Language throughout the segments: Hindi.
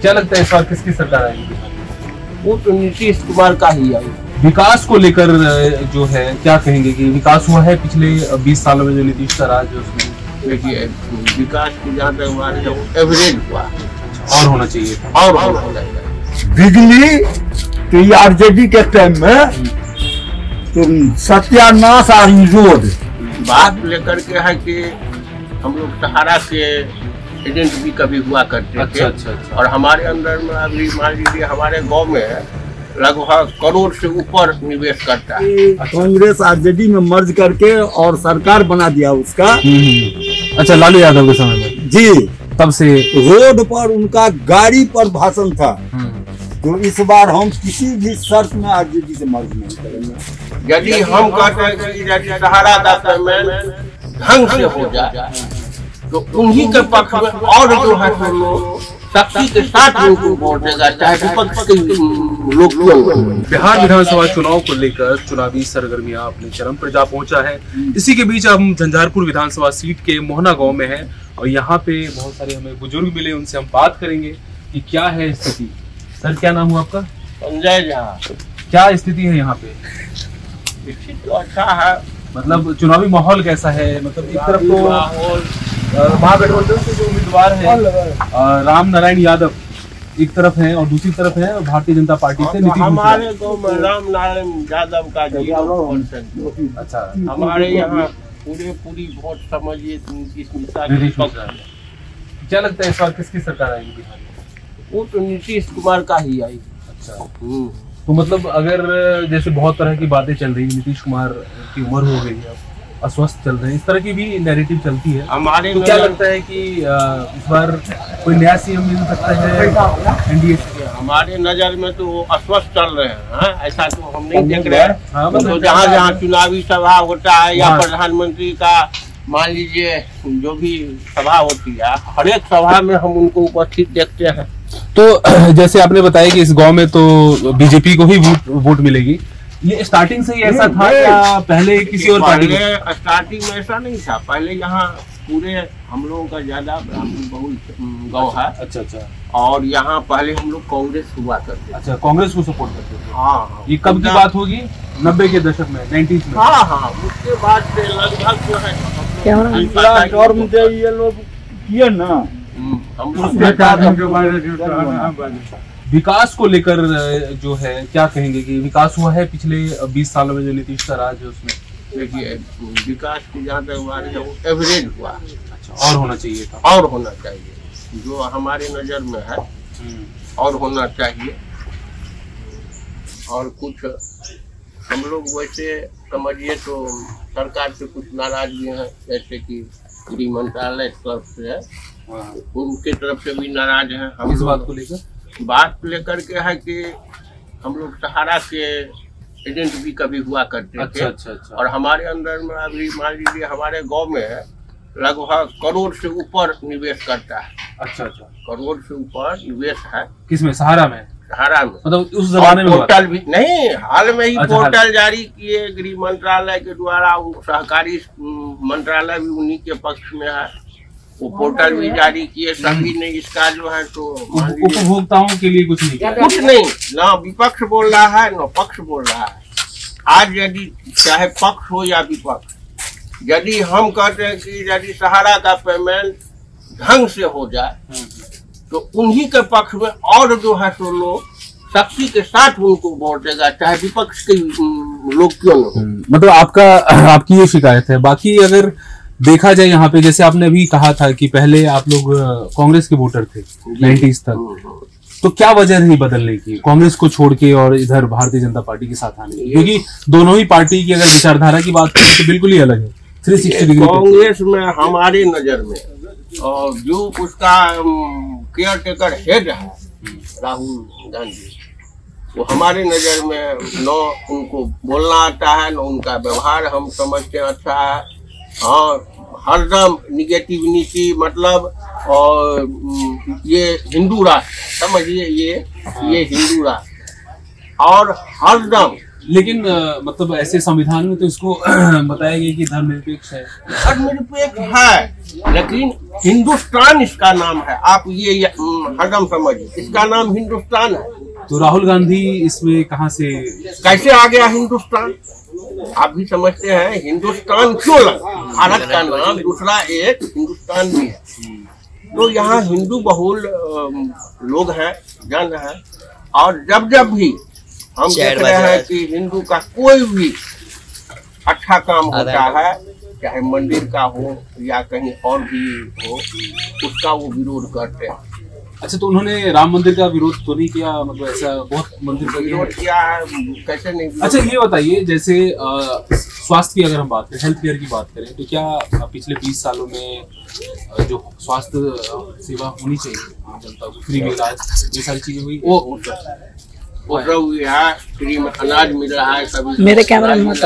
क्या लगता है इस बार किसकी सरकार आएगी? वो तो नीतीश कुमार का ही आई। विकास को लेकर जो है क्या कहेंगे कि विकास हुआ है पिछले 20 सालों में जो नीतीश का राज है उसमें? देखिए, विकास की जहाँ तक हमारे एवरेज हुआ और होना चाहिए था। और होना चाहिए। बिजली तो आरजेडी के टाइम में तो सत्यानाश आरी रोड बात लेकर के है कि हम लोग सहारा के एजेंट भी कभी हुआ करते थे। अच्छा। और हमारे अंदर में अभी मान लीजिए हमारे गांव में लगभग करोड़ से ऊपर निवेश करता है। कांग्रेस आरजेडी में मर्ज करके और सरकार बना दिया उसका। अच्छा, लालू यादव के समय में जी, तब से रोड पर उनका गाड़ी पर भाषण था। तो इस बार हम किसी भी शर्त में आरजेडी से मर्ज नहीं करेंगे। यदि हम कहते हैं कि यदि सहारा का पेमेंट ढंग से हो जाए तो उन्हीं के पक्ष में और जो है तो लोग शक्ति के साथ उनको वोट देगा, चाहे विपक्ष के लोग क्यों न। बिहार विधानसभा चुनाव को लेकर चुनावी सरगर्मियां अपने चरम पर जा पहुंचा है। इसी के बीच हम झंझारपुर विधानसभा सीट के मोहना गांव में हैं और यहाँ पे बहुत सारे हमें बुजुर्ग मिले, उनसे हम बात करेंगे कि क्या है स्थिति। सर, क्या नाम हुआ आपका? संजय झा। क्या स्थिति है यहाँ पे? स्थिति तो अच्छा है। मतलब चुनावी माहौल कैसा है? मतलब एक तरफ तो महागठबंधन से जो उम्मीदवार है राम नारायण यादव एक तरफ है और दूसरी तरफ है भारतीय जनता पार्टी से नीतीश। हमारे गांव में राम नारायण यादव का 0%। अच्छा, हमारे यहाँ पूरी वोट समझिए नीतीश मिश्रा। क्या लगता है इस बार किसकी सरकार आएगी बिहार में? वो तो नीतीश कुमार का ही आई। अच्छा, तो मतलब अगर जैसे बहुत तरह की बातें चल रही है, नीतीश कुमार की उम्र हो गई है, अस्वस्थ चल रहे हैं, इस तरह की भी नैरेटिव चलती है। हमारे तो क्या लगता है कि इस बार कोई नया सीएम मिल सकता है एनडीए से? हमारे नजर में तो अस्वस्थ चल रहे हैं। ऐसा तो हम नहीं देख रहे हैं। हाँ, तो जहाँ जहाँ चुनावी सभा होता है या प्रधानमंत्री का मान लीजिए जो भी सभा होती है, हर एक सभा में हम उनको उपस्थित देखते हैं। तो जैसे आपने बताया कि इस गांव में तो बीजेपी को ही वोट मिलेगी, ये स्टार्टिंग से ही ऐसा था या पहले किसी और पार्टी? स्टार्टिंग में ऐसा नहीं था। पहले यहाँ पूरे हम लोगों का ज्यादा ब्राह्मण बहुल गाँव है। अच्छा। और यहाँ पहले हम लोग कांग्रेस हुआ करते। अच्छा, कांग्रेस को सपोर्ट करते थे। हाँ। ये कब की बात होगी? 90 के दशक में, 90s में। हाँ, उसके बाद से लगभग जो है ये लोग किए ना। विकास को लेकर जो है क्या कहेंगे कि विकास हुआ है पिछले 20 सालों में जो नीतीश का राज है उसमें? देखिए, विकास की जहाँ तक हमारे एवरेज हुआ। अच्छा, और होना चाहिए था। और होना चाहिए, जो हमारे नजर में है और होना चाहिए। और कुछ हम लोग वैसे समझिए तो सरकार से कुछ नाराज भी हैं, जैसे कि गृह मंत्रालय तरफ से है, उनके तरफ से भी नाराज हैं। हम इस बात को लेकर लेकर के है कि हम लोग सहारा के एजेंट भी कभी हुआ करते थे। अच्छा। और हमारे अंदर में अभी मान लीजिए हमारे गांव में लगभग करोड़ से ऊपर निवेश करता है। अच्छा। करोड़ से ऊपर निवेश है। किसमें? सहारा में? सहारा में। मतलब उस जमाने में पोर्टल भी नहीं, हाल में ही पोर्टल जारी किए गृह मंत्रालय के द्वारा। सहकारी मंत्रालय भी उन्हीं के पक्ष में है, वो पोर्टल भी जारी किए। सभी ने इसका जो है तो उपभोक्ताओं के लिए कुछ नहीं किया। कुछ नहीं, ना विपक्ष बोल रहा है ना पक्ष बोल रहा है। आज यदि चाहे पक्ष हो या विपक्ष, यदि हम कहते हैं कि यदि सहारा का पेमेंट ढंग से हो जाए तो उन्हीं के पक्ष में और जो है तो लोग शक्ति के साथ उनको वोट देगा, चाहे विपक्ष के लोग क्यों न। मतलब आपकी ये शिकायत है। बाकी अगर देखा जाए यहाँ पे, जैसे आपने अभी कहा था कि पहले आप लोग कांग्रेस के वोटर थे 90s तक, तो क्या वजह रही बदलने की, कांग्रेस को छोड़ के और इधर भारतीय जनता पार्टी के साथ आने की? क्योंकि दोनों ही पार्टी की अगर विचारधारा की बात करें तो बिल्कुल ही अलग है, 360 डिग्री। कांग्रेस में हमारी नजर में और जो उसका केयर टेकर हेड है राहुल गांधी, वो हमारे नजर में न उनको बोलना आता है, न उनका व्यवहार हम समझते हैं अच्छा है। हाँ, हरदम निगेटिव नीति, मतलब और ये हिंदू राष्ट्र समझिए, ये हिंदू राष्ट्र, और हरदम लेकिन मतलब ऐसे संविधान में तो इसको बताया गया कि धर्मनिरपेक्ष है। धर्मनिरपेक्ष है, लेकिन हिंदुस्तान इसका नाम है। आप ये हरदम समझिए, इसका नाम हिंदुस्तान है। तो राहुल गांधी इसमें कहाँ से कैसे आ गया हिंदुस्तान? आप भी समझते हैं हिंदुस्तान क्यों लगा? भारत का नाम दूसरा एक हिंदुस्तान भी है। तो यहाँ हिंदू बहुल लोग हैं, जन है, और जब जब भी हम देख रहे हैं कि हिंदू का कोई भी अच्छा काम होता है, चाहे मंदिर का हो या कहीं और भी हो, उसका वो विरोध करते हैं। अच्छा, तो उन्होंने राम मंदिर का विरोध तो नहीं किया? मतलब ऐसा बहुत मंदिर का विरोध किया है, कैसे नहीं? अच्छा, ये बताइए, जैसे स्वास्थ्य की अगर हम बात करें, हेल्थ केयर की बात करें, तो क्या पिछले 20 सालों में जो स्वास्थ्य सेवा होनी चाहिए आम जनता को, फ्री में इलाज, ये सारी चीजें हुई? वो फ्री में अनाज मिल रहा है। कभी मेरे कैमरा में मत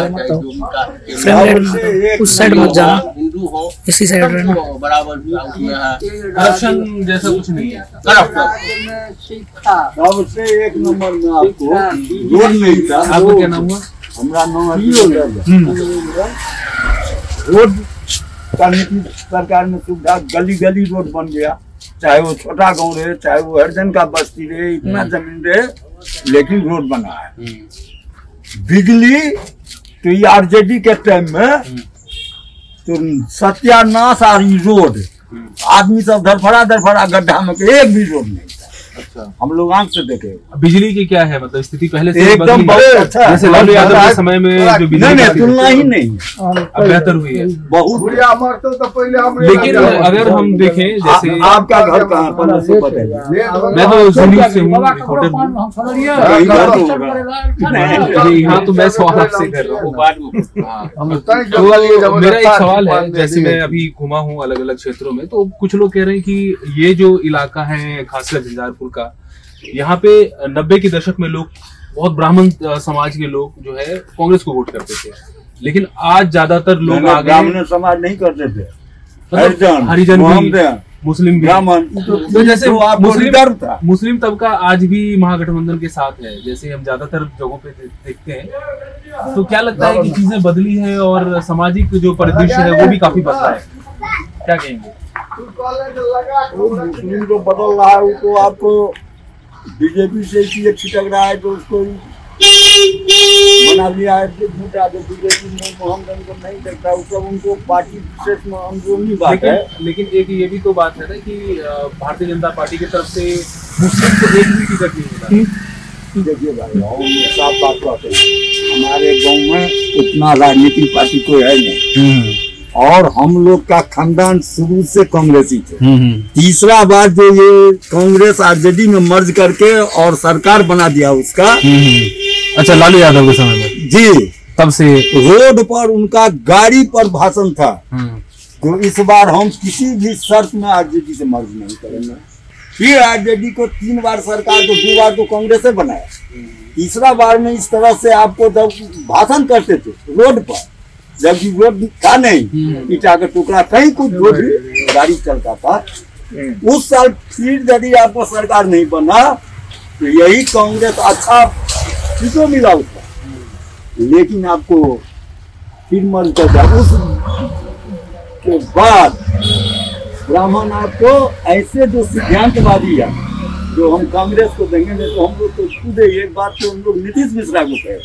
उस साइड मत जाना, हिंदू हो इसी साइड रहना, बराबर उसमें है। करप्शन जैसा कुछ नहीं है। सबसे एक नंबर में आपको रोड नहीं था। आपका क्या नाम हुआ? हमारा नाम रोड का नीतीश सरकार में सुविधा, गली गली रोड बन गया, चाहे वो छोटा गांव रहे, चाहे वो हरजन का बस्ती रहे, इतना जमीन रहे, लेकिन रोड बना है। बिजली तो ये आरजेडी के टाइम में तो सत्यानाश आ रही रोड, आदमी सब धरफड़ा गड्ढा में, एक भी रोड नहीं। अच्छा, हम लोग आंख से देखे। बिजली की क्या है मतलब स्थिति पहले से एकदम बहुत अच्छा, जैसे लालू यादव के समय में जो बिजली नहीं तुलना ही नहीं, अब बेहतर हुई है बहुत। लेकिन अगर हम देखें, जैसे आपका घर कहाँ पर से बताइए? मैं तो दिल्ली से हूँ, रिपोर्टर हूँ। हाँ, तो मैं सवाल आपसे कर रहा हूँ। तो मेरा एक सवाल है, जैसे मैं अभी घुमा हूँ अलग अलग क्षेत्रों में, तो कुछ लोग कह रहे हैं कि ये जो इलाका है खासकर झंझारपुर का, यहाँ पे 90 के दशक में लोग, बहुत ब्राह्मण समाज के लोग जो है कांग्रेस को वोट करते थे, लेकिन आज ज्यादातर लोग आ गए। ब्राह्मण समाज नहीं करते थे, हरिजन भी, मुस्लिम भी, ब्राह्मण। तो जैसे मुस्लिम तबका आज भी महागठबंधन के साथ है, जैसे हम ज्यादातर जगहों पे देखते हैं। तो क्या लगता है कि चीजें बदली है और सामाजिक जो परिदृश्य है वो भी काफी बदला है, क्या कहेंगे? मुस्लिम जो बदल रहा है वो तो आपको बीजेपी से इसलिए छिटक रहा है, तो उसको बना लिया है। जो बीजेपी में मोहम्मद को नहीं देखता, वो सब उनको पार्टी विशेष में अंदरूनी बात है। लेकिन एक ये भी तो बात है ना कि भारतीय जनता पार्टी की तरफ से मुस्लिम को एक भी टिकट नहीं मिला। देखिए भाई, गाँव में साफ बात बात है, हमारे गाँव में उतना राजनीतिक पार्टी कोई है नहीं, और हम लोग का खानदान शुरू से कांग्रेसी थे। तीसरा बार जो ये कांग्रेस आरजेडी में मर्ज करके और सरकार बना दिया उसका, अच्छा, लालू यादव के समय में जी, तब से रोड पर उनका गाड़ी पर भाषण था। तो इस बार हम किसी भी शर्त में आरजेडी से मर्ज नहीं करेंगे। फिर आरजेडी को 3 बार सरकार को 2 बार तो कांग्रेस से बनाया, तीसरा बार में इस तरह से आपको जब भाषण करते थे रोड पर, जबकि रोड था नहीं, ईटा का टुकड़ा, कहीं कुछ जो भी गाड़ी चलता था। उस साल फिर यदि आपको सरकार नहीं बना तो यही कांग्रेस अच्छा सीटों मिला उसका, लेकिन आपको फिर मर गया। उस के बाद ब्राह्मण आपको ऐसे जो सिद्धांतवादी है, जो हम कांग्रेस को देंगे, नहीं तो हम लोग तो खुद एक बात तो हम लोग नीतीश मिश्रा को कहे,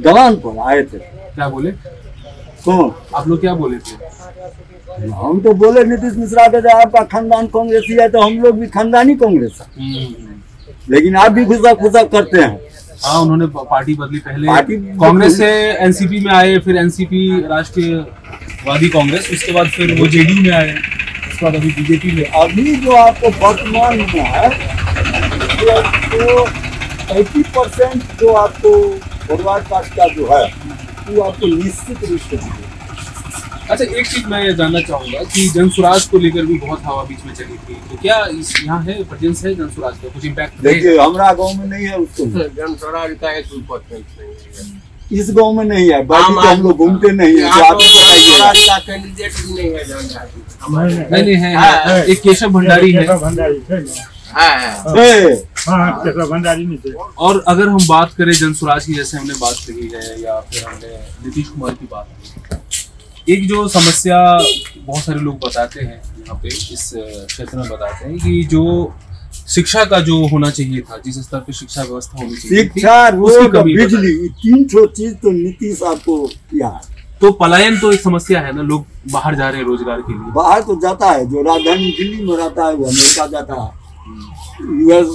दलान पर आए थे। क्या बोले? कौन? आप लोग क्या बोले थे? हम तो बोले नीतीश मिश्रा के आपका खानदान कांग्रेसी है, तो हम लोग भी खानदानी कांग्रेस है। लेकिन आप भी खुशा करते हैं। हाँ, उन्होंने पार्टी बदली, पहले कांग्रेस से एनसीपी में आए, फिर एनसीपी राष्ट्रीयवादी कांग्रेस, उसके बाद फिर वो जेडीयू में आए, उसके बाद अभी बीजेपी में। अभी जो आपको वर्तमान में है तो 80% जो आपको फॉरवर्ड कास्ट का जो है वो आपको निश्चित रूप से। अच्छा, एक चीज मैं जानना चाहूंगा कि जनसुराज को लेकर भी बहुत हवा बीच में चली थी, तो क्या इस यहाँ है प्रेजेंस है जनसुराज का, कुछ इम्पैक्ट? देखिए, हमारा गांव में नहीं है, उसको जनसुराज का 1% नहीं है, इस गांव में नहीं है, बाकी तो हम लोग घूमते नहीं है। आप का कैंडिडेट भी नहीं है नहीं है, एक केशव भंडारी है। हाँ केशव भंडारी नहीं थे। और अगर हम बात करें जनसुराज की, जैसे हमने बात कही है या फिर हमने नीतीश कुमार की बात की, एक जो समस्या बहुत सारे लोग बताते हैं यहाँ पे इस क्षेत्र में, बताते हैं कि जो शिक्षा का जो होना चाहिए था, जिस स्तर पे शिक्षा व्यवस्था होनी चाहिए, शिक्षा, रोड, बिजली, 3 चीज तो नीतीश आपको किया है। तो पलायन तो एक समस्या है ना, लोग बाहर जा रहे हैं रोजगार के लिए। बाहर तो जाता है, जो राजधानी दिल्ली में रहता है वो अमेरिका जाता है, यूएस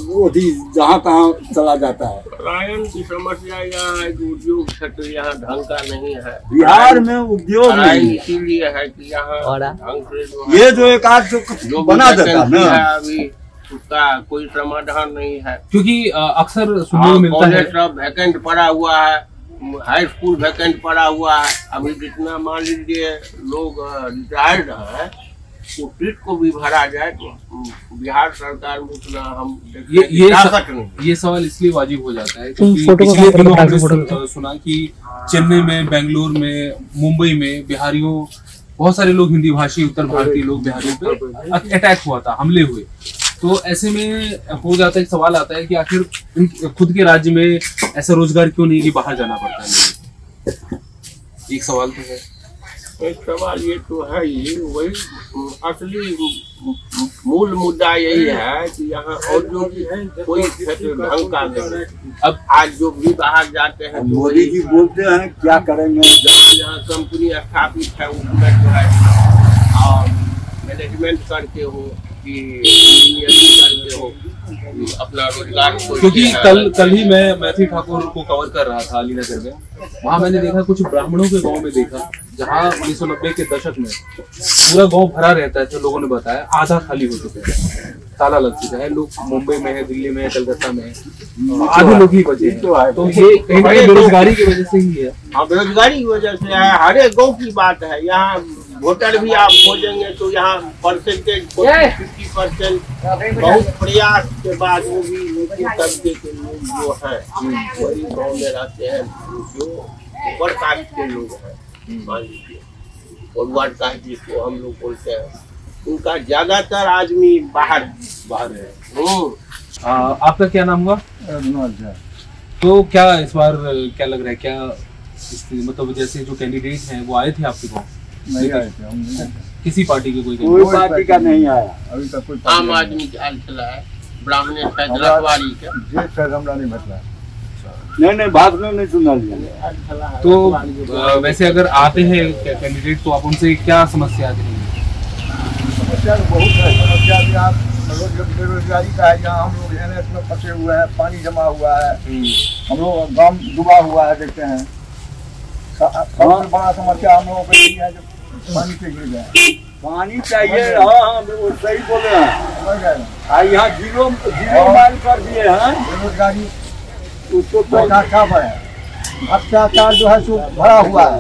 जहाँ तहाँ चला जाता है। पलायन की समस्या यहाँ है कि उद्योग क्षेत्र यहाँ ढंग का नहीं है। बिहार में उद्योग नहीं, इसीलिए है कि यहाँ ढंग से ये जो एक आध जो बना देता है ना, अभी उसका कोई समाधान नहीं है। क्योंकि अक्सर सुनने को मिलता है सब वैकेंट पड़ा हुआ है, हाई स्कूल वैकेंट पड़ा हुआ है। अभी जितना मान लीजिए लोग रिटायर्ड है, तो सीट को भी भरा जाए तो बिहार सरकार में उतना हम ये सवाल इसलिए वाजिब हो जाता है क्योंकि पिछले दिनों हमने सुना कि चेन्नई में, बेंगलोर में, मुंबई में बिहारियों, बहुत सारे लोग हिंदी भाषी उत्तर भारतीय लोग बिहारियों पे अटैक हुआ था, हमले हुए। तो ऐसे में हो जाता है, सवाल आता है कि आखिर खुद के राज्य में ऐसा रोजगार क्यों नहीं कि बाहर जाना पड़ता है। एक सवाल तो है, एक सवाल ये तो है ही, वही असली मूल मुद्दा यही है कि यहाँ औद्योगिक कोई क्षेत्र ढंग का नहीं। अब आज जो भी बाहर जाते हैं, मोदी जी बोलते हैं क्या करेंगे, जहाँ कंपनी स्थापित है उसमें जो है और मैनेजमेंट करके हो कि इंजीनियरिंग करके हो, अपना रोजगार। क्योंकि कल ही मैं मैथिली ठाकुर को कवर कर रहा था अली नगर में, वहाँ मैंने देखा कुछ ब्राह्मणों के गांव में देखा जहाँ 1990 के दशक में पूरा गांव भरा रहता है, तो लोगों ने बताया आधा खाली हो चुके हैं, ताला लग चुका है। लोग मुंबई में है, दिल्ली में है, कलकत्ता में है, आधे लोग ही बचे हैं। तो ये कहीं बेरोजगारी की वजह से ही है। हाँ, बेरोजगारी की वजह से है। हर एक गाँव की बात है। यहाँ वोटर भी आप खोजेंगे तो यहाँ परसेंटेज 50%, बहुत प्रयास के बाद वो भी नीचे तबके के लोग जो है वही गाँव में रहते हैं, जो ऊपर कास्ट के लोग हैं, मान लीजिए फॉरवर्ड कास्ट जिसको हम लोग बोलते हैं, उनका ज्यादातर आदमी बाहर है। आपका क्या नाम हुआ? तो क्या इस बार क्या लग रहा है, क्या मतलब जैसे जो कैंडिडेट हैं वो आए थे आपके गाँव? नहीं आए थे हम, किसी पार्टी के कोई पार्टी का नहीं आया अभी तक। कोई आम आदमी चला है, ब्राह्मण रखवारी का हमरा नहीं बतला, नहीं भाषण नहीं सुना लिया। तो वैसे अगर आते हैं कैंडिडेट तो आप उनसे क्या समस्या आती है? समस्या तो बहुत है। समस्या भी आप बेरोजगारी का है, यहाँ हम लोग एनएच में फंसे हुए हैं, पानी जमा हुआ है, हम लोग गाँव डूबा हुआ है, देखते हैं। सबसे बड़ा समस्या हम लोगों को यही है जो पानी चाहिए, पानी चाहिए। हाँ वो सही बोले हैं। यहाँ जीरो माइल कर दिए हैं बेरोजगारी, उसको भ्रष्टाचार जो है सो भरा हुआ है।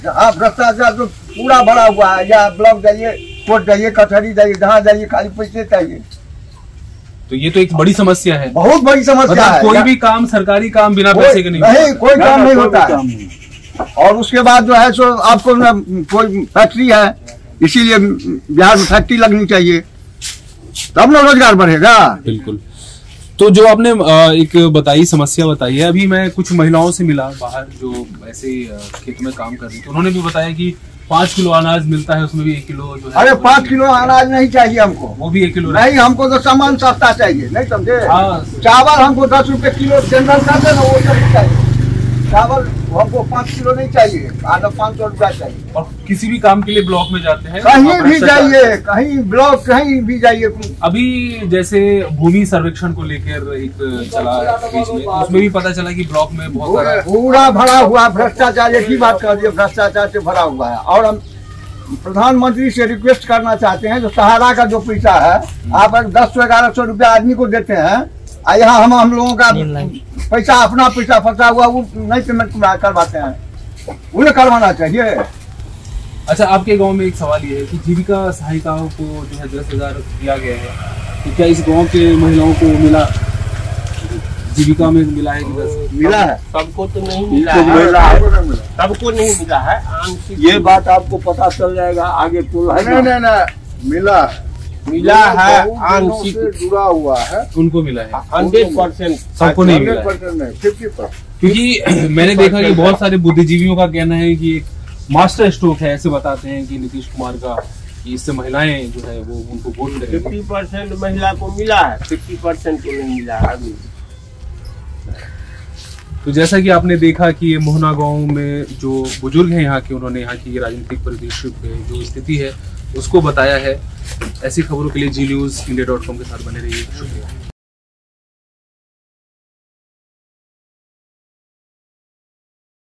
हाँ, भ्रष्टाचार जो पूरा भरा हुआ है। या ब्लॉक जाइए, कोर्ट जाइए, कचहरी जाइए, जहाँ जाइए खाली पैसे चाहिए। तो ये तो एक बड़ी समस्या है, बहुत बड़ी समस्या है। कोई भी काम, सरकारी काम बिना पैसे के नहीं, कोई काम नहीं होता है। और उसके बाद जो है सो आपको कोई फैक्ट्री है, इसीलिए बिहार में फैक्ट्री लगनी चाहिए, तब ना रोजगार बढ़ेगा। बिल्कुल। तो जो आपने एक बताई समस्या बताई है, अभी मैं कुछ महिलाओं से मिला बाहर जो ऐसे खेत में काम कर रही थी, उन्होंने भी बताया कि 5 किलो अनाज मिलता है, उसमें भी 1 किलो जो है। अरे 5 किलो अनाज नहीं चाहिए हमको, वो भी 1 किलो नहीं, हमको तो सामान सस्ता चाहिए, नहीं समझे। हाँ, चावल हमको 10 रुपए किलो जनरल कर देना, वो सब चाहिए। चावल हमको 5 किलो नहीं चाहिए, आधा 500 रुपया चाहिए। और किसी भी काम के लिए ब्लॉक में जाते हैं, कहीं भी जाइए, कहीं ब्लॉक कहीं भी जाइए। अभी जैसे भूमि सर्वेक्षण को लेकर एक चला बीच में, उसमें भी पता चला कि ब्लॉक में बहुत सारा पूरा भरा हुआ भ्रष्टाचार, एक ही बात कर दिए, भ्रष्टाचार से भरा हुआ है। और हम प्रधानमंत्री से रिक्वेस्ट करना चाहते हैं, जो सहारा का जो पैसा है आप 1000-1100 रुपया आदमी को देते हैं, यहाँ हम लोगों का पैसा, अपना पैसा फंसा हुआ, वो नहीं पेमेंट करवाते हैं, उन्हें करवाना चाहिए। अच्छा, आपके गांव में एक सवाल ये है कि जीविका सहायिकाओं को जो है 10,000 दिया गया है, तो क्या इस गांव के महिलाओं को मिला, जीविका में मिला है कि बस मिला है? सबको तो नहीं मिला है, सबको नहीं मिला है। ये बात आपको पता चल जाएगा आगे। नहीं मिला, मिला है, आंशिक जुड़ा हुआ है, उनको मिला है, 100% सबको नहीं मिला है। 100% नहीं, 50%। क्योंकि मैंने देखा कि बहुत सारे बुद्धिजीवियों का कहना है कि एक मास्टर स्ट्रोक है, ऐसे बताते हैं कि नीतीश कुमार का, कि इससे महिलाएं जो है वो उनको वोट करेंगी। 50% महिला को मिला है, 50% को नहीं मिला है अभी। तो जैसा कि आपने देखा कि ये मोहना गांव में जो बुजुर्ग हैं यहाँ के, उन्होंने यहाँ की राजनीतिक परिदृश्य पे जो स्थिति है उसको बताया है। ऐसी खबरों के लिए जी न्यूज़ इंडिया.com के साथ बने रहिए। शुक्रिया।